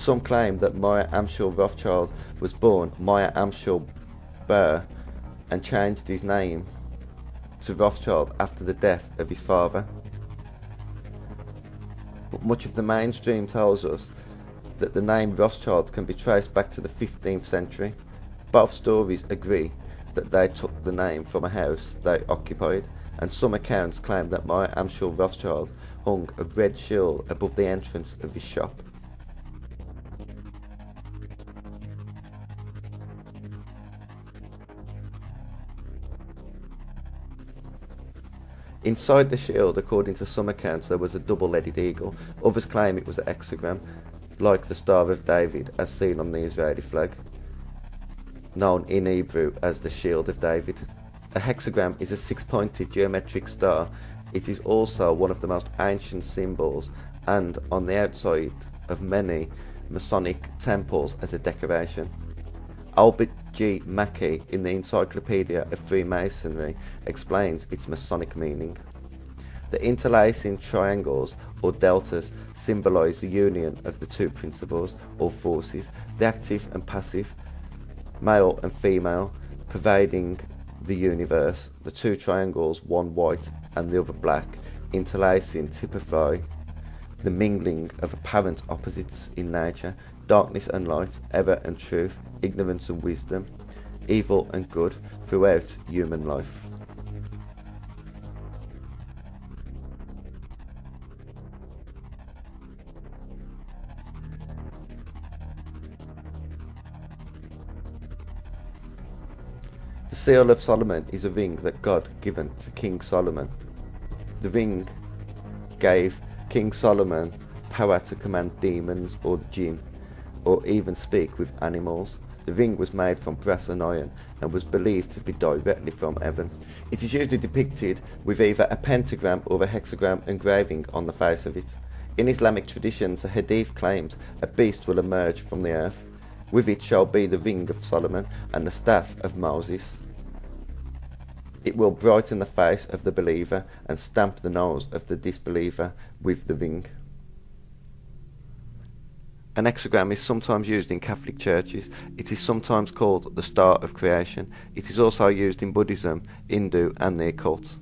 Some claim that Meyer Amschel Rothschild was born Meyer Amschel Burr and changed his name to Rothschild after the death of his father. But much of the mainstream tells us that the name Rothschild can be traced back to the 15th century. Both stories agree that they took the name from a house they occupied, and some accounts claim that Meyer Amschel Rothschild hung a red shield above the entrance of his shop. Inside the shield, according to some accounts, there was a double-headed eagle. Others claim it was a hexagram, like the Star of David as seen on the Israeli flag, known in Hebrew as the Shield of David. A hexagram is a six-pointed geometric star. It is also one of the most ancient symbols and on the outside of many Masonic temples as a decoration. Albert G. Mackey in the Encyclopedia of Freemasonry explains its Masonic meaning. The interlacing triangles or deltas symbolise the union of the two principles or forces, the active and passive, male and female, pervading the universe. The two triangles, one white and the other black, interlacing typify the mingling of apparent opposites in nature, darkness and light, error and truth, ignorance and wisdom, evil and good throughout human life. The Seal of Solomon is a ring that God given to King Solomon. The ring gave King Solomon power to command demons or the jinn, or even speak with animals. The ring was made from brass and iron and was believed to be directly from heaven. It is usually depicted with either a pentagram or a hexagram engraving on the face of it. In Islamic traditions, a hadith claims a beast will emerge from the earth. With it shall be the ring of Solomon and the staff of Moses. It will brighten the face of the believer and stamp the nose of the disbeliever with the ring. An hexagram is sometimes used in Catholic churches. It is sometimes called the Star of Creation. It is also used in Buddhism, Hindu and the occult.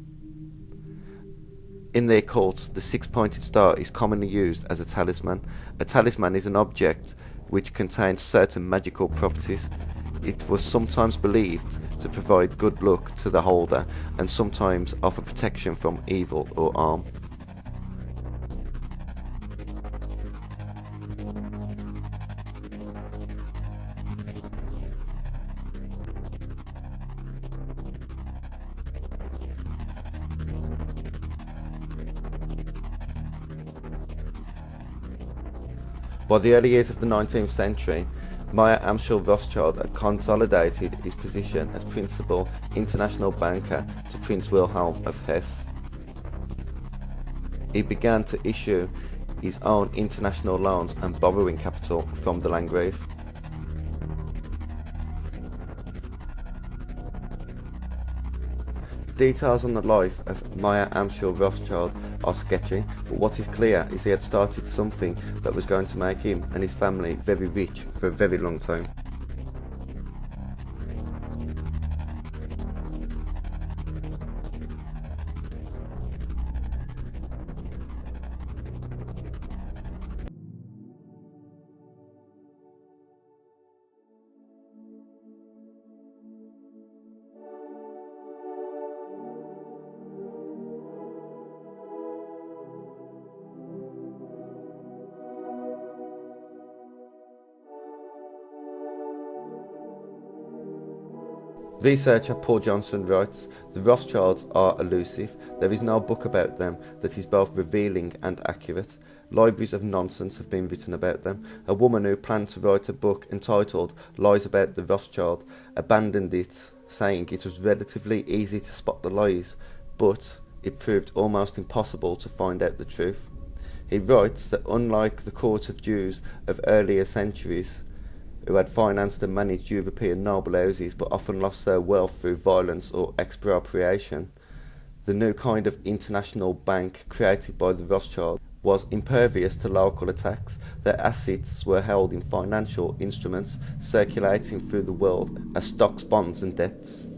In the occult, the six-pointed star is commonly used as a talisman. A talisman is an object which contains certain magical properties. It was sometimes believed to provide good luck to the holder and sometimes offer protection from evil or harm. By the early years of the 19th century, Meyer Amschel Rothschild had consolidated his position as principal international banker to Prince Wilhelm of Hesse. He began to issue his own international loans and borrowing capital from the Landgrave. Details on the life of Meyer Amschel Rothschild are sketchy, but what is clear is he had started something that was going to make him and his family very rich for a very long time. Researcher Paul Johnson writes, "The Rothschilds are elusive. There is no book about them that is both revealing and accurate. Libraries of nonsense have been written about them. A woman who planned to write a book entitled Lies About the Rothschild abandoned it, saying it was relatively easy to spot the lies, but it proved almost impossible to find out the truth." He writes that unlike the court of Jews of earlier centuries, who had financed and managed European noble houses but often lost their wealth through violence or expropriation, the new kind of international bank created by the Rothschild was impervious to local attacks. Their assets were held in financial instruments circulating through the world as stocks, bonds, and debts.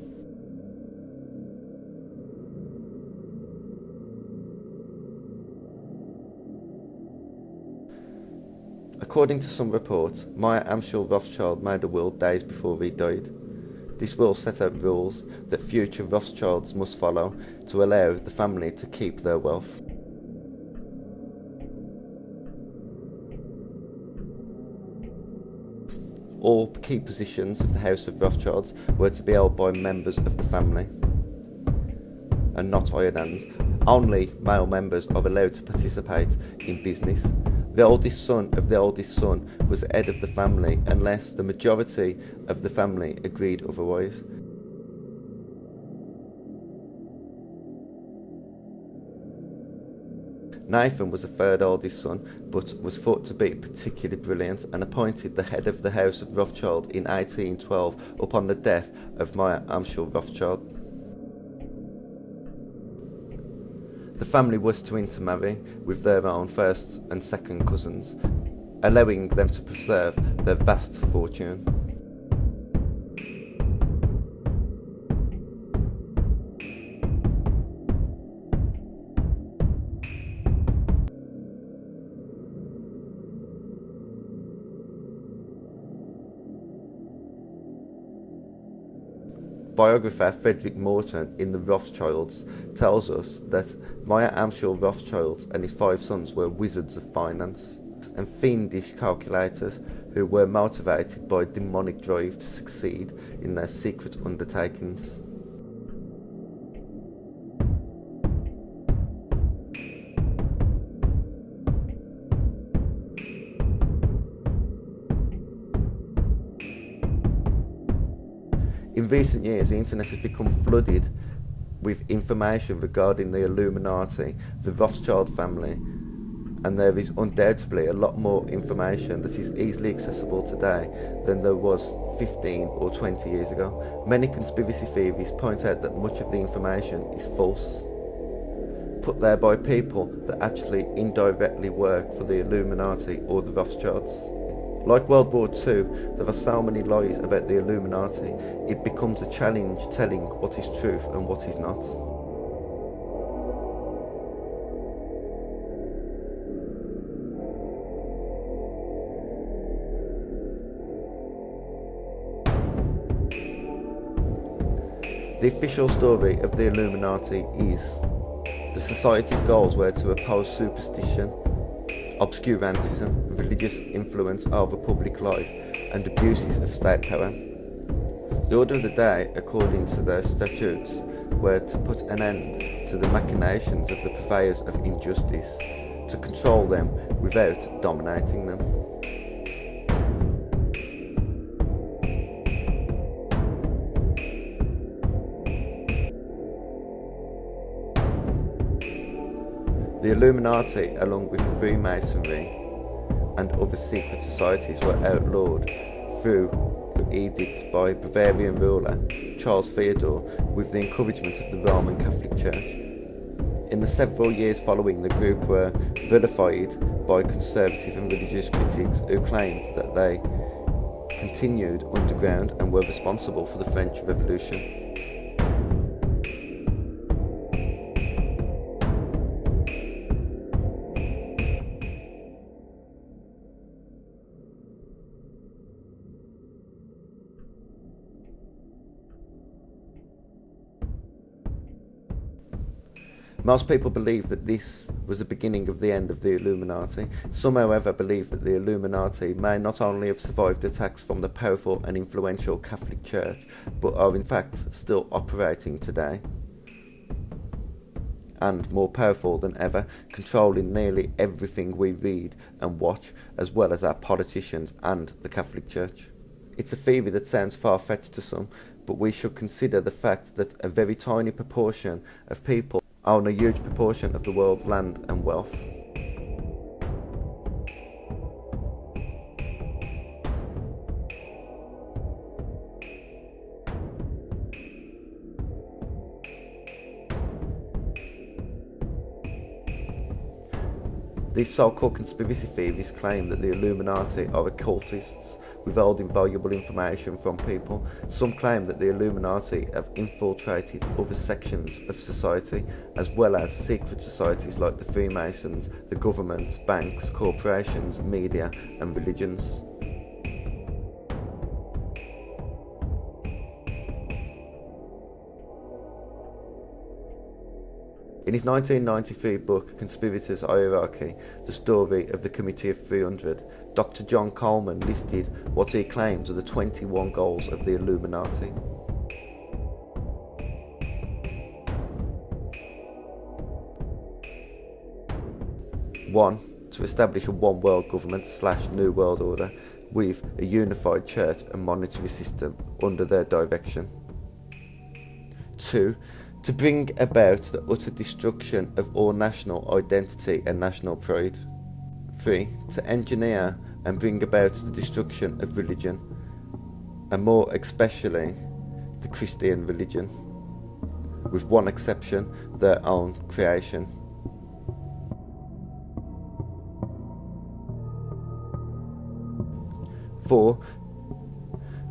According to some reports, Meyer Amschel Rothschild made a will days before he died. This will set out rules that future Rothschilds must follow to allow the family to keep their wealth. All key positions of the House of Rothschilds were to be held by members of the family and not hired hands. Only male members are allowed to participate in business. The oldest son of the oldest son was the head of the family unless the majority of the family agreed otherwise. Nathan was the third oldest son, but was thought to be particularly brilliant and appointed the head of the House of Rothschild in 1812 upon the death of Meyer Amschel Rothschild. The family was to intermarry with their own first and second cousins, allowing them to preserve their vast fortune. Biographer Frederick Morton in The Rothschilds tells us that Meyer Amschel Rothschild and his 5 sons were wizards of finance and fiendish calculators who were motivated by a demonic drive to succeed in their secret undertakings. In recent years, the internet has become flooded with information regarding the Illuminati, the Rothschild family, and there is undoubtedly a lot more information that is easily accessible today than there was 15 or 20 years ago. Many conspiracy theories point out that much of the information is false, put there by people that actually indirectly work for the Illuminati or the Rothschilds. Like World War II, there are so many lies about the Illuminati, it becomes a challenge telling what is truth and what is not. The official story of the Illuminati is the society's goals were to oppose superstition, obscurantism, religious influence over public life, and abuses of state power. The order of the day, according to their statutes, were to put an end to the machinations of the purveyors of injustice, to control them without dominating them. The Illuminati, along with Freemasonry and other secret societies, were outlawed through edict by Bavarian ruler Charles Theodore with the encouragement of the Roman Catholic Church. In the several years following, the group were vilified by conservative and religious critics who claimed that they continued underground and were responsible for the French Revolution. Most people believe that this was the beginning of the end of the Illuminati. Some, however, believe that the Illuminati may not only have survived attacks from the powerful and influential Catholic Church, but are in fact still operating today, and more powerful than ever, controlling nearly everything we read and watch, as well as our politicians and the Catholic Church. It's a theory that sounds far-fetched to some, but we should consider the fact that a very tiny proportion of people own a huge proportion of the world's land and wealth. These so-called conspiracy theories claim that the Illuminati are occultists, withholding valuable information from people. Some claim that the Illuminati have infiltrated other sections of society, as well as secret societies like the Freemasons, the governments, banks, corporations, media, and religions. In his 1993 book, Conspirators' Hierarchy, The Story of the Committee of 300, Dr. John Coleman listed what he claims are the 21 goals of the Illuminati. One, to establish a one-world government / New World Order with a unified church and monetary system under their direction. 2, to bring about the utter destruction of all national identity and national pride. 3, to engineer and bring about the destruction of religion, and more especially the Christian religion, with one exception, their own creation. 4,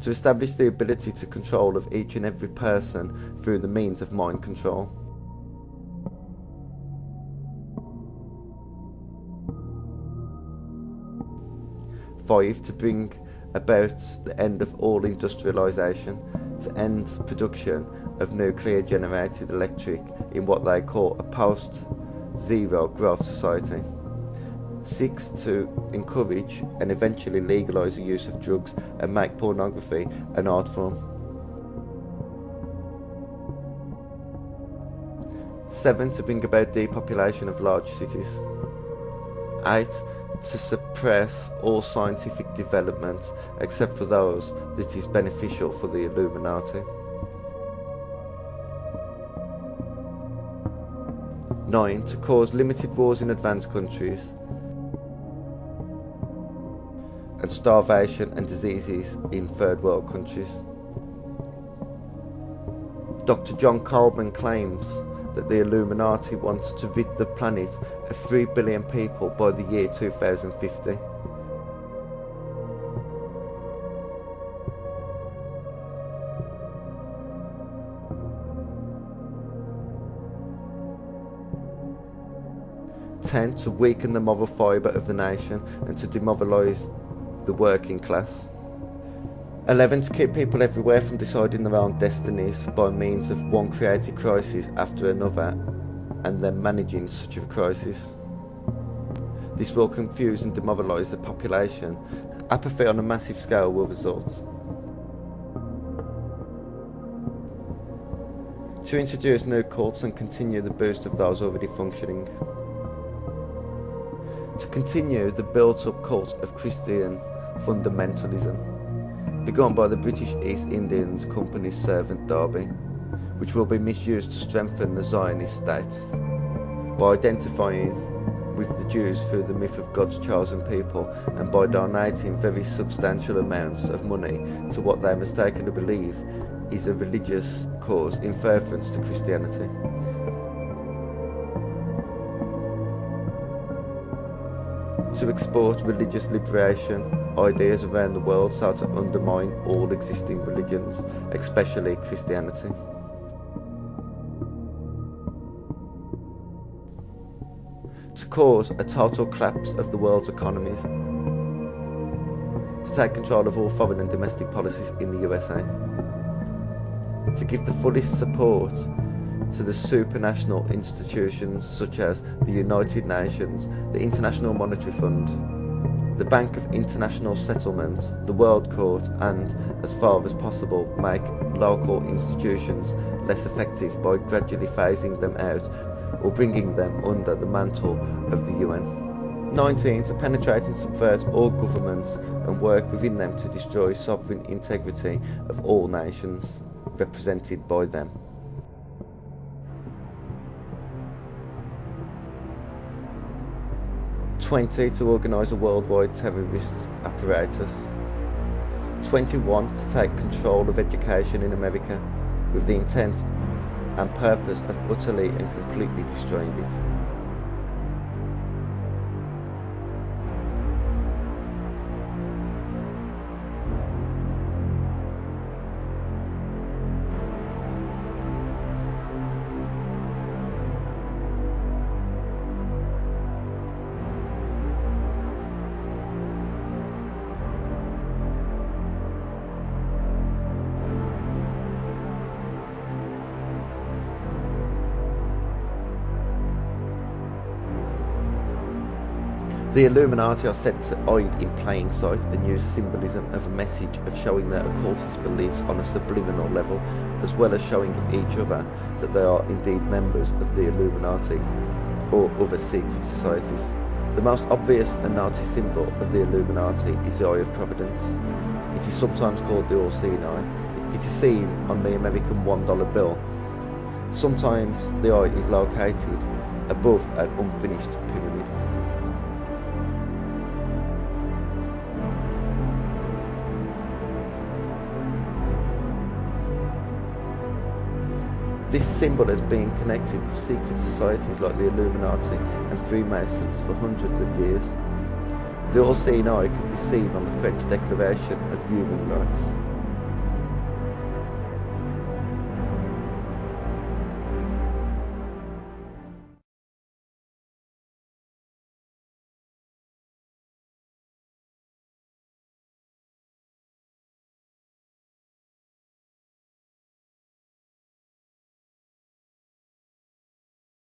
to establish the ability to control of each and every person through the means of mind control. 5, to bring about the end of all industrialisation, to end production of nuclear generated electric in what they call a post-zero growth society. 6, to encourage and eventually legalise the use of drugs and make pornography an art form. 7, to bring about depopulation of large cities. 8, to suppress all scientific development except for those that is beneficial for the Illuminati. 9, to cause limited wars in advanced countries and starvation and diseases in third world countries. Dr. John Coleman claims that the Illuminati wants to rid the planet of 3 billion people by the year 2050. Ten, to weaken the moral fibre of the nation and to demoralise the working class. 11, to keep people everywhere from deciding their own destinies by means of one created crisis after another and then managing such a crisis. This will confuse and demoralise the population. Apathy on a massive scale will result. To introduce new cults and continue the boost of those already functioning. To continue the built-up cult of Christian fundamentalism, begun by the British East Indians Company's servant Derby, which will be misused to strengthen the Zionist state, by identifying with the Jews through the myth of God's chosen people and by donating very substantial amounts of money to what they mistakenly believe is a religious cause in furtherance to Christianity. To export religious liberation ideas around the world so to undermine all existing religions, especially Christianity. To cause a total collapse of the world's economies. To take control of all foreign and domestic policies in the USA. To give the fullest support to the supranational institutions such as the United Nations, the International Monetary Fund, the Bank of International Settlements, the World Court, and, as far as possible, make local institutions less effective by gradually phasing them out or bringing them under the mantle of the UN. 19. To penetrate and subvert all governments and work within them to destroy sovereign integrity of all nations represented by them. 20, to organise a worldwide terrorist apparatus. 21, to take control of education in America with the intent and purpose of utterly and completely destroying it. The Illuminati are said to hide in plain sight and use symbolism of a message of showing their occultist beliefs on a subliminal level, as well as showing each other that they are indeed members of the Illuminati or other secret societies. The most obvious and noticed symbol of the Illuminati is the Eye of Providence. It is sometimes called the All-Seeing Eye. It is seen on the American $1 bill. Sometimes the eye is located above an unfinished pyramid. This symbol has been connected with secret societies like the Illuminati and Freemasons for hundreds of years. The All-Seeing Eye can be seen on the French Declaration of Human Rights.